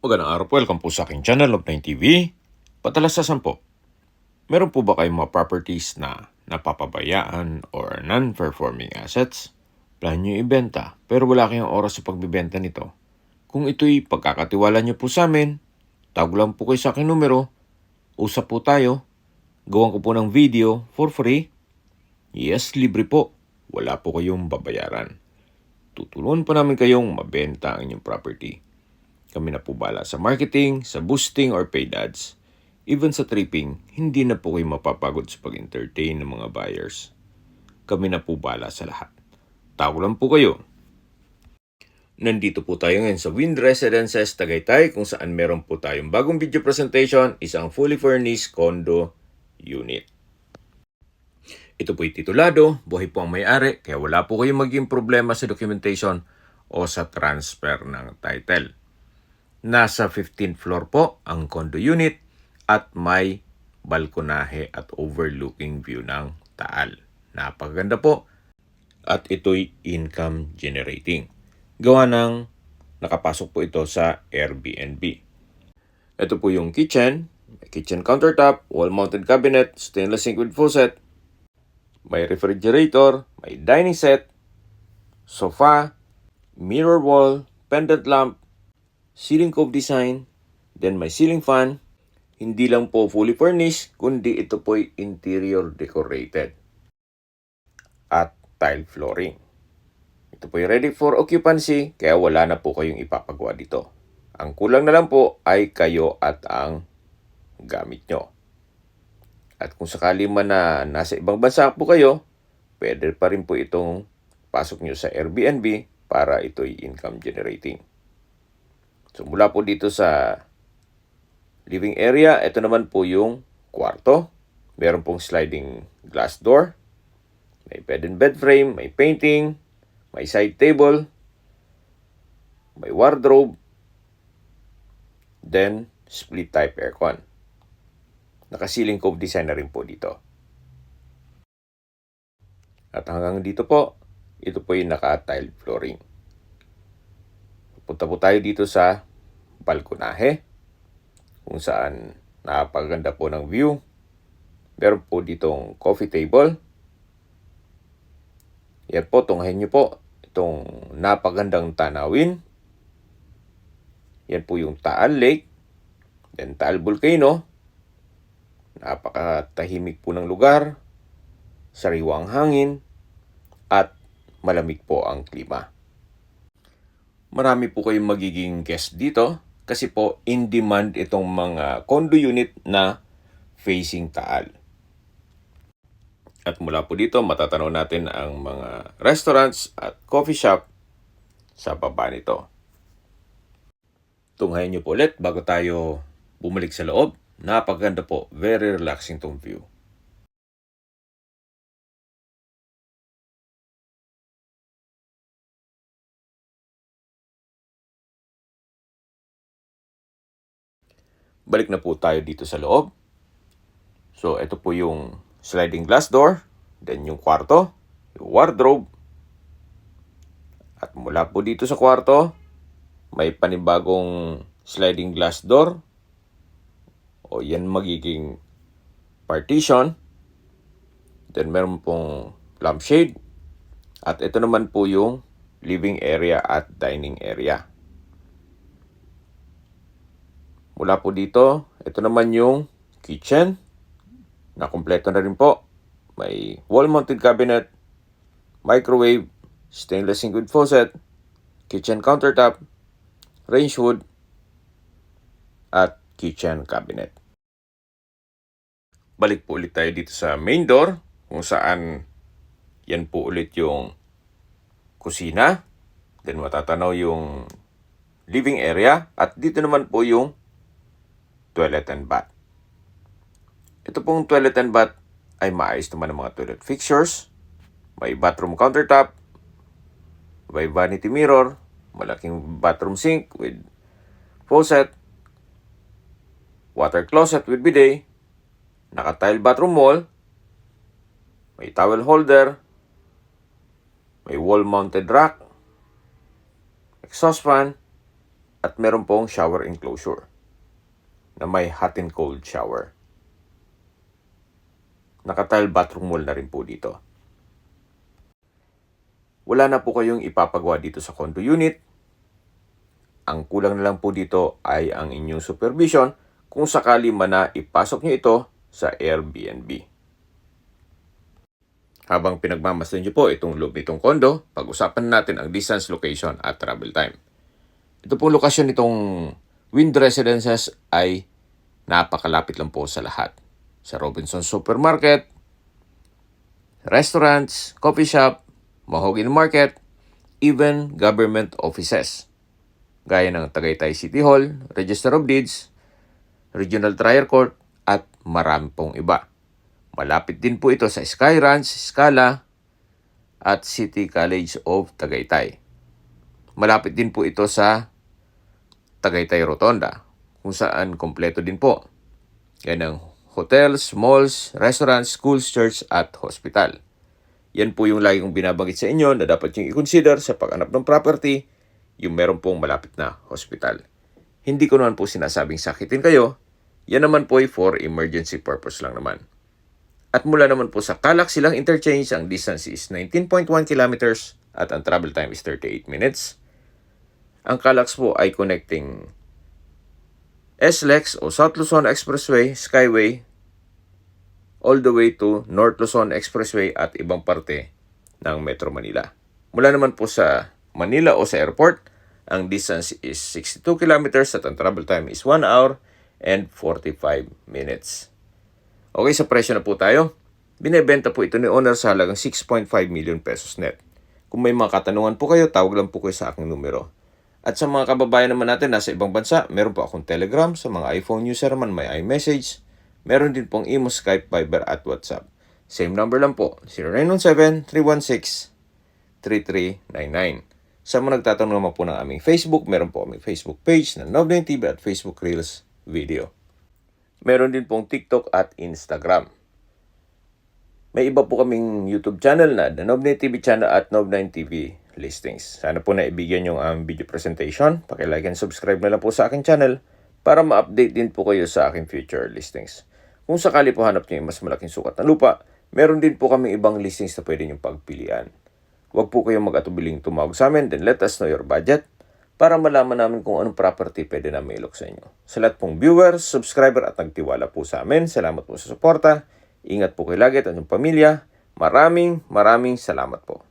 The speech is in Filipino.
Magandang araw po, welcome po sa aking channel of 9TV. Patalasasan po, meron po ba kayong mga properties na napapabayaan or non-performing assets? Plan nyo ibenta pero wala kayong oras sa pagbibenta nito. Kung ito'y pagkakatiwala nyo po sa amin, tawag lang po kayo sa aking numero, usap po tayo, gawan ko po ng video for free. Yes, libre po, wala po kayong babayaran. Tutulungan po namin kayong mabenta ang inyong property. Kami na po bala sa marketing, sa boosting or paid ads. Even sa tripping, hindi na po kayo mapapagod sa pag-entertain ng mga buyers. Kami na po bala sa lahat. Tawag lang po kayo. Nandito po tayo ngayon sa Wind Residences, Tagaytay, kung saan meron po tayong bagong video presentation, isang fully furnished condo unit. Ito po'y titulado, buhay po ang may-ari, kaya wala po kayong maging problema sa documentation o sa transfer ng title. Nasa 15th floor po ang condo unit at may balkonahe at overlooking view ng Taal. Napakaganda po at ito'y income generating. Gawa ng nakapasok po ito sa Airbnb. Ito po yung kitchen, may kitchen countertop, wall-mounted cabinet, stainless sink with faucet, may refrigerator, may dining set, sofa, mirror wall, pendant lamp, ceiling cove design, then may ceiling fan. Hindi lang po fully furnished, kundi ito po'y interior decorated at tile flooring. Ito po'y ready for occupancy, kaya wala na po kayong ipapagawa dito. Ang kulang na lang po ay kayo at ang gamit nyo. At kung sakali man na nasa ibang bansa po kayo, pwede pa rin po itong pasok nyo sa Airbnb para ito'y income generating. So mula po dito sa living area, ito naman po yung kwarto. Meron pong sliding glass door. May bed and bed frame, may painting, may side table, may wardrobe, then split type aircon. Naka-ceiling cove design na rin po dito. At hanggang dito po, ito po yung naka-tile flooring. Punta po tayo dito sa balkonahe, kung saan napakaganda po ng view. Meron po ditong coffee table. Yan po, tunghayin nyo po itong napagandang tanawin. Yan po yung Taal Lake, then Taal Volcano. Napakatahimik po ng lugar, sariwang hangin, at malamig po ang klima. Marami po kayong magiging guest dito kasi po in demand itong mga condo unit na facing Taal. At mula po dito matatanaw natin ang mga restaurants at coffee shop sa baba nito. Tunghayin nyo po ulit bago tayo bumalik sa loob. Napaganda po, very relaxing tong view. Balik na po tayo dito sa loob. So, ito po yung sliding glass door, then yung kwarto, yung wardrobe. At mula po dito sa kwarto, may panibagong sliding glass door. O yan magiging partition. Then meron pong lampshade. At ito naman po yung living area at dining area. Mula po dito, ito naman yung kitchen na kumpleto na rin po. May wall-mounted cabinet, microwave, stainless sink with faucet, kitchen countertop, range hood, at kitchen cabinet. Balik po ulit tayo dito sa main door kung saan yan po ulit yung kusina. Then matatanaw yung living area at dito naman po yung toilet and bath. Ito pong toilet and bath ay maayos naman ng mga toilet fixtures. May bathroom countertop, may vanity mirror, malaking bathroom sink with faucet, water closet with bidet, naka-tile bathroom wall, may towel holder, may wall-mounted rack, exhaust fan, At meron pong shower enclosure na may hot and cold shower. Naka-tile bathroom wall na rin po dito. Wala na po kayong ipapagawa dito sa condo unit. Ang kulang na lang po dito ay ang inyong supervision kung sakali man na ipasok nyo ito sa Airbnb. Habang pinagmamasdan nyo po itong loob nitong condo, pag-usapan natin ang distance, location at travel time. Ito pong lokasyon nitong Wind Residences ay napakalapit lang po sa lahat. Sa Robinson Supermarket, restaurants, coffee shop, Mahogany Market, even government offices. Gaya ng Tagaytay City Hall, Register of Deeds, Regional Trial Court, at marami pong iba. Malapit din po ito sa Sky Ranch, Scala, at City College of Tagaytay. Malapit din po ito sa Tagaytay Rotonda, kung saan kompleto din po. Yan ang hotels, malls, restaurants, schools, church, at hospital. Yan po yung lagi kong binabanggit sa inyo na dapat yung i-consider sa pag-hanap ng property, yung meron pong malapit na hospital. Hindi ko naman po sinasabing sakitin kayo, yan naman po ay for emergency purpose lang naman. At mula naman po sa Calac Silang Interchange, ang distance is 19.1 kilometers at ang travel time is 38 minutes. Ang Calac po ay connecting SLEX o South Luzon Expressway, Skyway, all the way to North Luzon Expressway at ibang parte ng Metro Manila. Mula naman po sa Manila o sa airport, ang distance is 62 kilometers at ang travel time is 1 hour and 45 minutes. Okay, sa presyo na po tayo. Binebenta po ito ni owner sa halagang 6.5 million pesos net. Kung may mga katanungan po kayo, tawag lang po kayo sa aking numero. At sa mga kababayan naman natin nasa ibang bansa, meron po akong Telegram. Sa mga iPhone user naman may iMessage. Meron din pong Imo, Skype, Viber at WhatsApp. Same number lang po, 0917-316-3399. Sa mga nagtatanong naman po ng aming Facebook, meron po aming Facebook page na Nov9 TV at Facebook Reels Video. Meron din pong TikTok at Instagram. May iba po kaming YouTube channel na The Nov9 TV channel at Nov9 TV Listings. Sana po naibigyan yung video presentation. Paki-like and subscribe na lang po sa aking channel para ma-update din po kayo sa aking future listings. Kung sakali po hanap niyo yung mas malaking sukat na lupa, meron din po kaming ibang listings na pwede niyong pagpilian. Huwag po kayong mag-atubiling tumawag sa amin, then let us know your budget para malaman namin kung anong property pwede na mailok sa inyo. Sa lahat pong viewers, subscriber at nagtiwala po sa amin, salamat po sa suporta. Ingat po kayo lagi at inyong pamilya. Maraming salamat po.